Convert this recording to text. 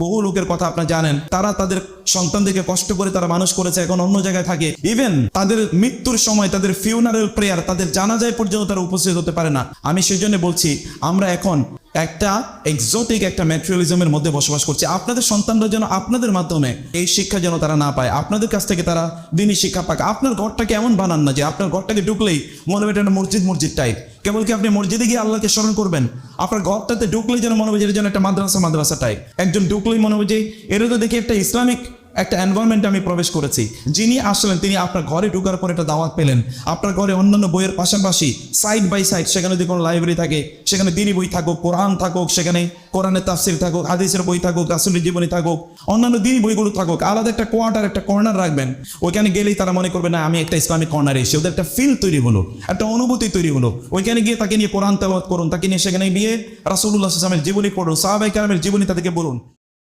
বহু লোকের কথা আপনারা জানেন, তারা তাদের সন্তানদেরকে কষ্ট করে তারা মানুষ করেছে, এখন অন্য জায়গায় থাকে। ইভেন তাদের মৃত্যুর সময় তাদের ফিউনারেল প্রেয়ার, তাদের জানাজায় পর্যন্ত তারা উপস্থিত হতে পারে না। আমি সেই জন্য বলছি, আমরা এখন একটা এক্সোটিক একটা ম্যাটেরিয়ালিজমের মধ্যে বসবাস করছি। আপনাদের সন্তানরা যেন আপনাদের মাধ্যমে এই শিক্ষা যেন তারা না পায়, আপনাদের কাছ থেকে তারা দিনই শিক্ষা পাক। আপনার ঘরটাকে এমন বানান না যে আপনার ঘরটাকে ঢুকলেই মনে হবে এটা মসজিদ টাইপ। কেবল কি আপনি মসজিদে গিয়ে আল্লাহকে স্মরণ করবেন? আপনার ঘরটাতে ঢুকলেই যেন মনে হবে যে এটা যেন একটা মাদ্রাসা টাইপ। একজন ঢুকলেই মনে হবে যে এটা তো দেখি একটা ইসলামিক একটা এনভায়রনমেন্টে আমি প্রবেশ করেছি। যিনি আসলেন তিনি আপনার ঘরে ঢোকার পর একটা দাওয়াত পেলেন। আপনার ঘরে অন্যান্য বইয়ের পাশাপাশি সাইড বাই সাইড সেখানে যদি কোনো লাইব্রেরি থাকে, সেখানে দিনী বই থাকুক, কোরআন থাকুক, সেখানে কোরআনের তাফসির থাকুক, হাদিসের বই থাকুক, রাসূলের জীবনী থাকুক, অন্যান্য দিনী বইগুলো থাকুক। আলাদা একটা কোয়ার্টার, একটা কর্নার রাখবেন। ওইখানে গেলেই তারা মনে করবে না আমি একটা ইসলামিক কর্নারে এসে, ওদের একটা ফিল তৈরি হলো, একটা অনুভূতি তৈরি হলো। ওইখানে গিয়ে তাকে নিয়ে কোরআন তেলাওয়াত করুন, তাকে নিয়ে সেখানে গিয়ে রাসূলুল্লাহ সাল্লাল্লাহু আলাইহি ওয়াসাল্লামের জীবনী পড়ুন, সাহাবায়ে কেরামের জীবনী তাদেরকে বলুন।